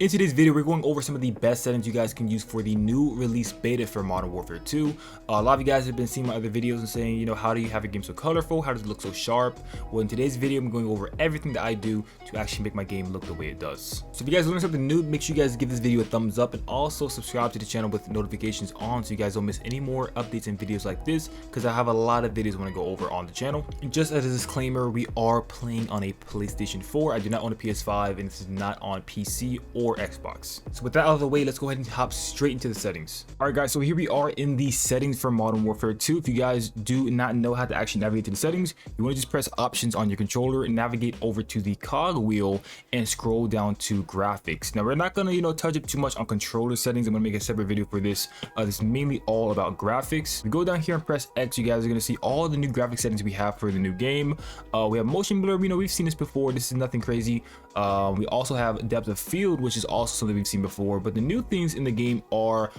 In today's video, we're going over some of the best settings you guys can use for the new release beta for Modern Warfare 2. A lot of you guys have been seeing my other videos and saying, you know, how do you have a game so colorful? How does it look so sharp? Well, in today's video, I'm going over everything that I do to actually make my game look the way it does. So if you guys learn something new, make sure you guys give this video a thumbs up and also subscribe to the channel with notifications on so you guys don't miss any more updates and videos like this, because I have a lot of videos I want to go over on the channel. And just as a disclaimer, we are playing on a PlayStation 4. I do not own a PS5 and this is not on PC or Xbox. So with that out of the way, let's go ahead and hop straight into the settings. Alright guys, so here we are in the settings for Modern Warfare 2. If you guys do not know how to actually navigate to the settings, you want to just press options on your controller and navigate over to the cog wheel and scroll down to graphics. Now we're not going to touch up too much on controller settings. I'm going to make a separate video for this. This is mainly all about graphics. We go down here and press X, you guys are going to see all the new graphic settings we have for the new game. We have motion blur, we've seen this before. This is nothing crazy. We also have depth of field, which is also something we've seen before, but the new things in the game are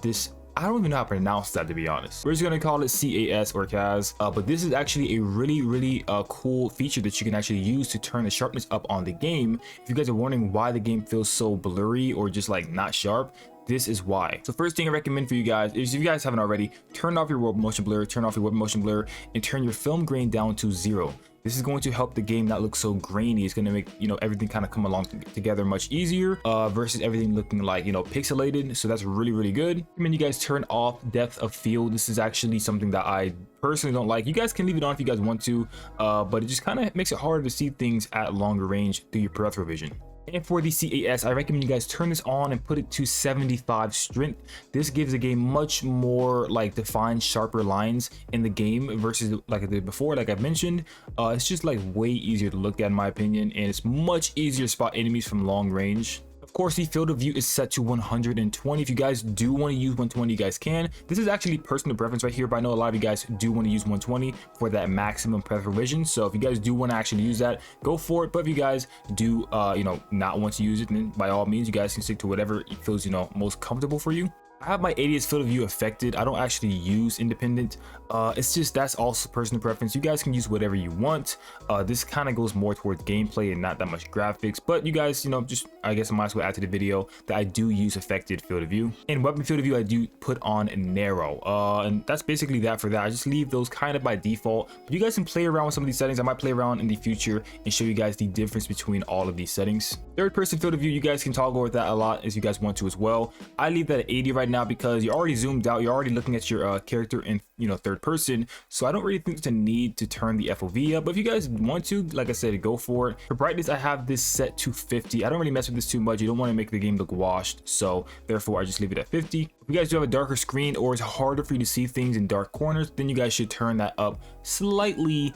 this, I don't even know how to pronounce that, to be honest. We're just gonna call it CAS or CAS, but this is actually a really cool feature that you can actually use to turn the sharpness up on the game. If you guys are wondering why the game feels so blurry or just like not sharp, this is why. So first thing I recommend for you guys is, if you guys haven't already, turn off your world motion blur, turn off your web motion blur, and turn your film grain down to 0. This is going to help the game not look so grainy. It's going to make, everything kind of come along together much easier versus everything looking like, pixelated. So that's really good. I mean, you guys turn off depth of field. This is actually something that I personally don't like. You guys can leave it on if you guys want to, but it just kind of makes it harder to see things at longer range through your peripheral vision. And for the CAS, I recommend you guys turn this on and put it to 75 strength. This gives the game much more like defined, sharper lines in the game versus like I did before. Like I mentioned, it's just like way easier to look at in my opinion, and it's much easier to spot enemies from long range. Of course, the field of view is set to 120. If you guys do want to use 120, you guys can. This is actually personal preference right here, but I know a lot of you guys do want to use 120 for that maximum peripheral vision. So if you guys do want to actually use that, go for it. But if you guys do, not want to use it, then by all means, you guys can stick to whatever feels, most comfortable for you. I have my 80th field of view affected. I don't actually use independent. It's just, that's also personal preference. You guys can use whatever you want. This kind of goes more towards gameplay and not that much graphics, but you guys, just, I guess I might as well add to the video that I do use affected field of view. And weapon field of view, I do put on narrow. And that's basically that for that. I just leave those kind of by default, but you guys can play around with some of these settings. I might play around in the future and show you guys the difference between all of these settings. Third person field of view, you guys can toggle with that a lot as you guys want to as well. I leave that at 80 right now because you're already zoomed out, you're already looking at your character in third person, so I don't really think there's a need to turn the FOV up. But if you guys want to, like I said, go for it. For brightness, I have this set to 50. I don't really mess with this too much. You don't want to make the game look washed, so therefore I just leave it at 50. If you guys do have a darker screen or it's harder for you to see things in dark corners, then you guys should turn that up slightly,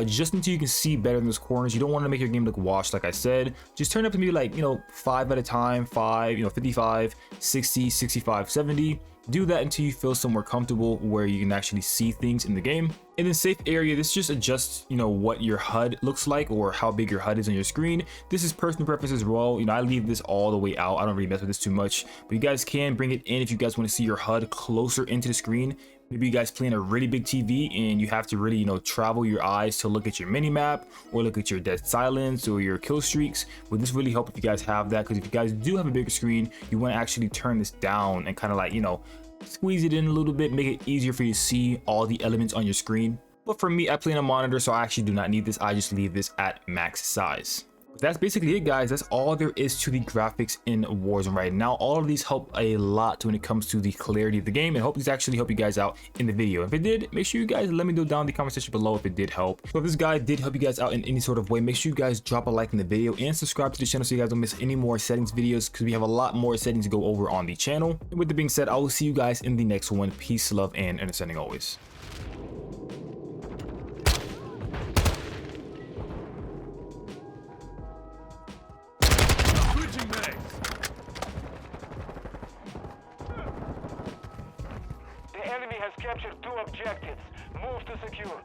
just until you can see better in those corners. You don't want to make your game look washed, like I said. Just turn it up to maybe like 5 at a time, 55, 60, 65, 70. Do that until you feel somewhere comfortable where you can actually see things in the game. In the safe area, this just adjusts what your HUD looks like or how big your HUD is on your screen. This is personal preference as well. I leave this all the way out. I don't really mess with this too much, but you guys can bring it in if you guys want to see your HUD closer into the screen. Maybe you guys playing a really big TV and you have to really travel your eyes to look at your mini map or look at your dead silence or your kill streaks. Would this really help if you guys have that? Because if you guys do have a bigger screen, you want to actually turn this down and kind of like squeeze it in a little bit, make it easier for you to see all the elements on your screen. But for me, I play on a monitor, so I actually do not need this. I just leave this at max size. That's basically it, guys. That's all there is to the graphics in Warzone right now. All of these help a lot when it comes to the clarity of the game, and hope these actually help you guys out in the video. If it did, make sure you guys let me know down in the comment section below if it did help. So if this guide did help you guys out in any sort of way, make sure you guys drop a like in the video and subscribe to the channel so you guys don't miss any more settings videos, because we have a lot more settings to go over on the channel. And with that being said, I will see you guys in the next one. Peace, love, and understanding always. The enemy has captured 2 objectives. Move to secure.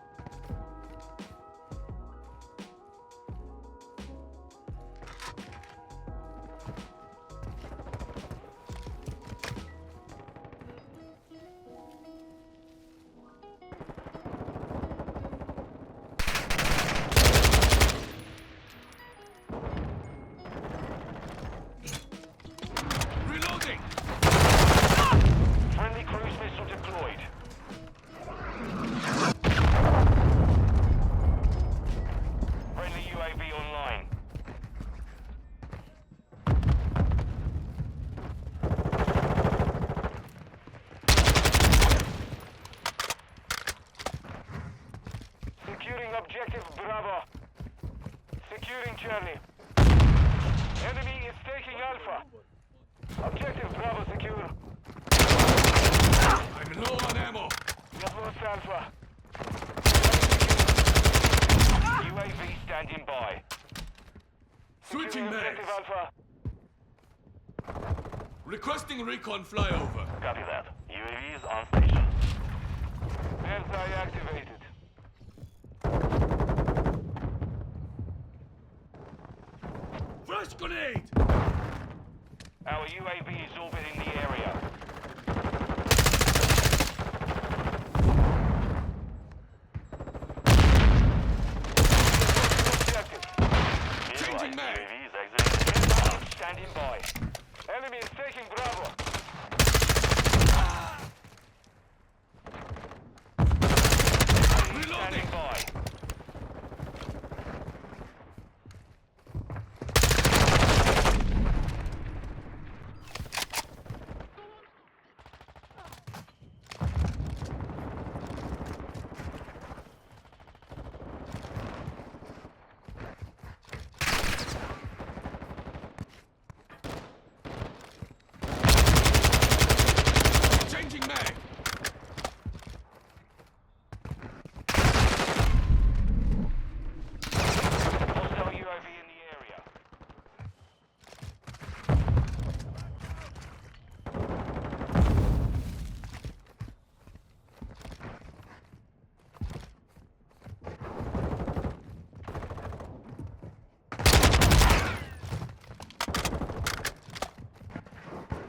objective Bravo. Securing Charlie. Enemy is taking Alpha. Objective Bravo secure. I'm low on ammo. We have lost Alpha. UAV standing by. Switching Securing mags. objective Alpha. Requesting recon flyover. Copy that. UAV is on station. Bullseye activated. Flash grenade! Our UAV is orbiting the area. Objective. Changing mag. UAV is exiting. Standing by. Enemy is taking Bravo. Reloading. Standing by. Changing mag. Hostile UAV in the area.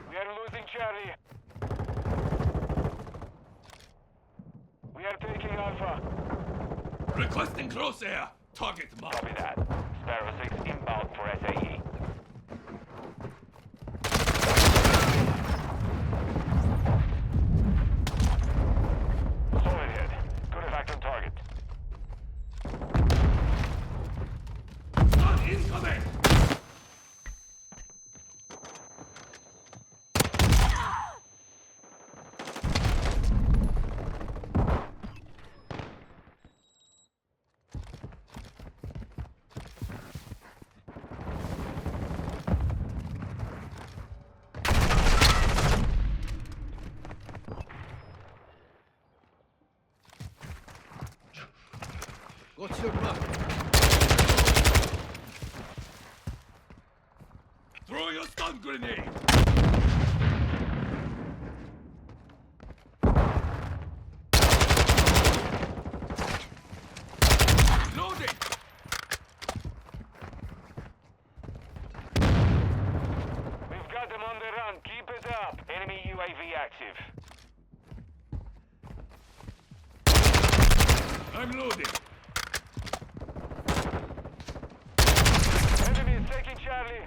We are losing Charlie. We are taking Alpha. Requesting close air. Target mark. Copy that. Sparrow 6 inbound for SAE. Solid hit. Good effect on target. Stun incoming! What's your mark? Throwing a stun grenade! Loading! We've got them on the run. Keep it up. Enemy UAV active. I'm loading. Enemy is taking Charlie.